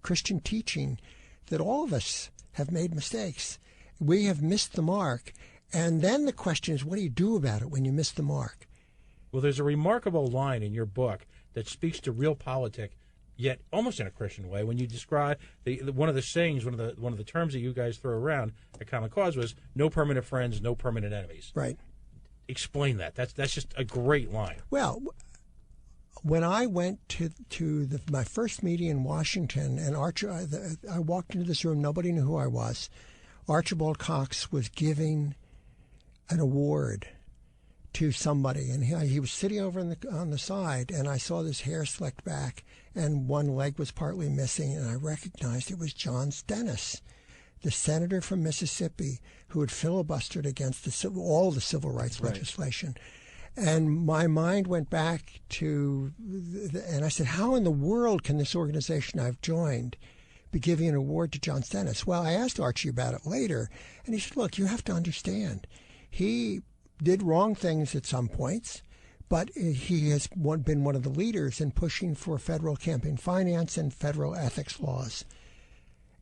Christian teaching that all of us have made mistakes. We have missed the mark. And then the question is, what do you do about it when you miss the mark? Well, there's a remarkable line in your book that speaks to real politics, yet almost in a Christian way, when you describe one of the sayings, one of the terms that you guys throw around at Common Cause was "no permanent friends, no permanent enemies." Right. Explain that. That's just a great line. Well, when I went to my first meeting in Washington, and I walked into this room, nobody knew who I was. Archibald Cox was giving an award to somebody, and he was sitting over on the side, and I saw this hair slicked back, and one leg was partly missing, and I recognized it was John Stennis, the senator from Mississippi who had filibustered against all the civil rights legislation. And my mind went back to, and I said, how in the world can this organization I've joined be giving an award to John Stennis? Well, I asked Archie about it later, and he said, look, you have to understand, he did wrong things at some points, but he has been one of the leaders in pushing for federal campaign finance and federal ethics laws.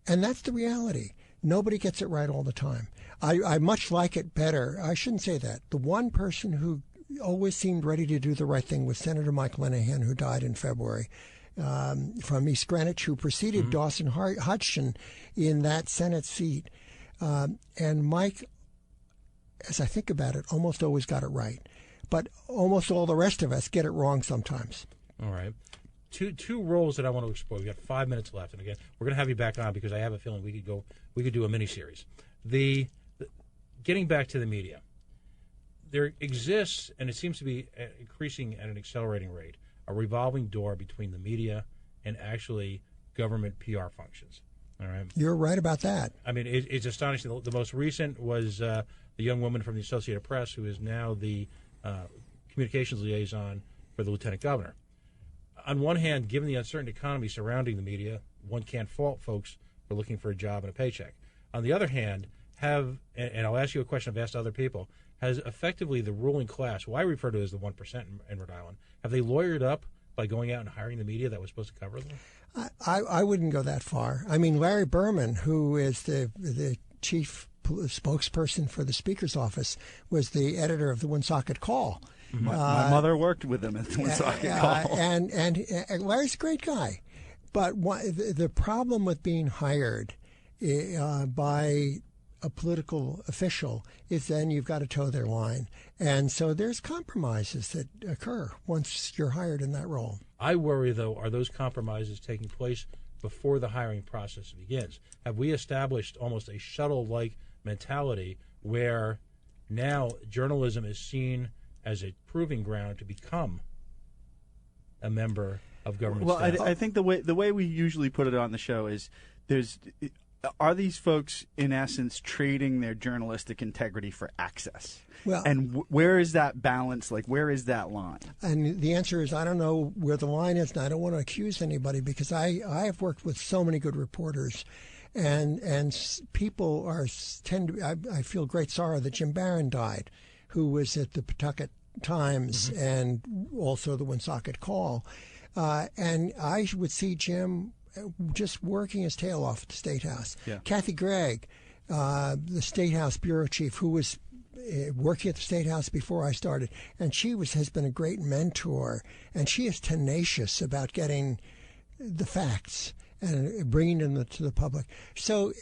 And that's the reality. Nobody gets it right all the time. I much like it better. I shouldn't say that. The one person who always seemed ready to do the right thing was Senator Mike Linehan, who died in February, from East Greenwich, who preceded Dawson Hutchinson in that Senate seat. And Mike, as I think about it, almost always got it right. But almost all the rest of us get it wrong sometimes. All right. Two roles that I want to explore. We've got 5 minutes left, and again, we're going to have you back on because I have a feeling we could do a mini-series. Getting back to the media, there exists, and it seems to be increasing at an accelerating rate, a revolving door between the media and actually government PR functions. All right, you're right about that. I mean, it's astonishing. The most recent was the young woman from the Associated Press, who is now the communications liaison for the lieutenant governor. On one hand, given the uncertain economy surrounding the media, one can't fault folks for looking for a job and a paycheck. On the other hand, and I'll ask you a question I've asked other people, has effectively the ruling class, who I refer to as the 1% in Rhode Island, have they lawyered up by going out and hiring the media that was supposed to cover them? I wouldn't go that far. I mean, Larry Berman, who is the chief spokesperson for the Speaker's office, was the editor of the Woonsocket Call. My mother worked with him at the Woonsocket Call. And Larry's a great guy. But the problem with being hired by a political official is then you've got to toe their line. And so there's compromises that occur once you're hired in that role. I worry, though, are those compromises taking place before the hiring process begins? Have we established almost a shuttle-like mentality where now journalism is seen as a proving ground to become a member of government staff? I think the way we usually put it on the show is are these folks, in essence, trading their journalistic integrity for access? Well, and where is that balance? Like, where is that line? And the answer is I don't know where the line is, and I don't want to accuse anybody because I have worked with so many good reporters, and people I feel great sorrow that Jim Barron died, who was at the Pawtucket Times and also the Woonsocket Call, and I would see Jim just working his tail off at the State House. Yeah. Kathy Gregg, the State House bureau chief, who was working at the State House before I started, and she has been a great mentor, and she is tenacious about getting the facts and bringing them to the public. So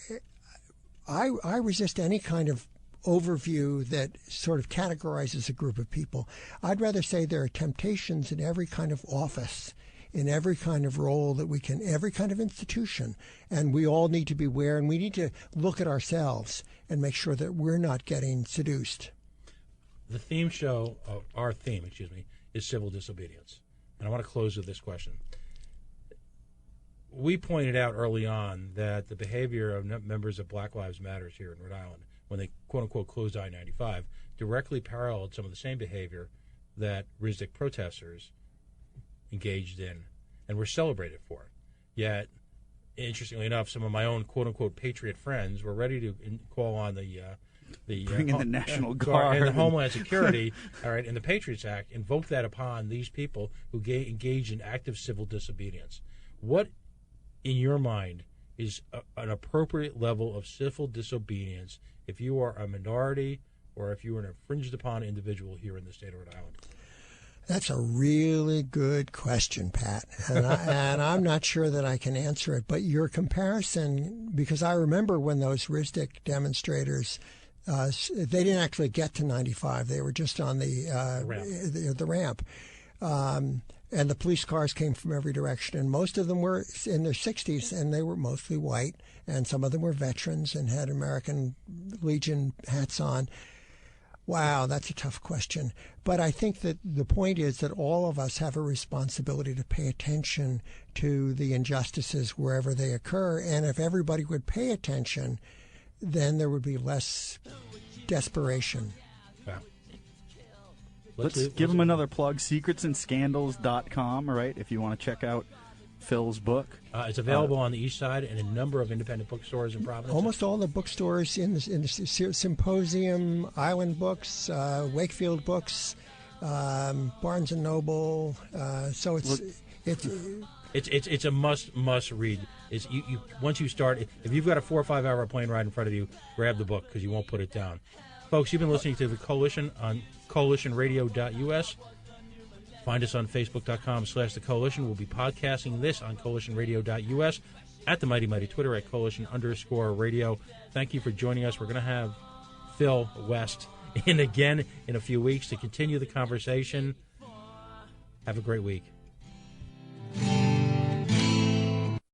I resist any kind of overview that sort of categorizes a group of people. I'd rather say there are temptations in every kind of office, in every kind of role that we can, every kind of institution, and we all need to be aware, and we need to look at ourselves and make sure that we're not getting seduced. The theme show, our theme, is civil disobedience. And I want to close with this question. We pointed out early on that the behavior of members of Black Lives Matter here in Rhode Island, when they quote-unquote closed I-95, directly paralleled some of the same behavior that RISD protesters engaged in and were celebrated for. Yet, interestingly enough, some of my own quote-unquote patriot friends were ready to call on the bring in the National Guard and the Homeland Security, all right, and the Patriots Act, invoke that upon these people who engage in active civil disobedience. What in your mind, is an appropriate level of civil disobedience if you are a minority or if you are an infringed upon individual here in the state of Rhode Island? That's a really good question, Pat, and I'm not sure that I can answer it. But your comparison, because I remember when those RISD demonstrators, they didn't actually get to 95; they were just on the ramp. And the police cars came from every direction, and most of them were in their 60s, and they were mostly white, and some of them were veterans and had American Legion hats on. Wow, that's a tough question. But I think that the point is that all of us have a responsibility to pay attention to the injustices wherever they occur. And if everybody would pay attention, then there would be less desperation. Wow. Let's give them another plug, secretsandscandals.com, all right, if you want to check out Phil's book. It's available on the east side and a number of independent bookstores in Providence. Almost all the bookstores in the Symposium, Island Books, Wakefield Books, Barnes and Noble. So it's a must read. You once you start, if you've got a 4 or 5 hour plane ride in front of you, grab the book because you won't put it down. Folks, you've been listening to the Coalition on coalitionradio.us. Find us on Facebook.com/The Coalition. We'll be podcasting this on coalitionradio.us, at the Mighty Mighty Twitter, at Coalition_radio. Thank you for joining us. We're going to have Phil West in again in a few weeks to continue the conversation. Have a great week.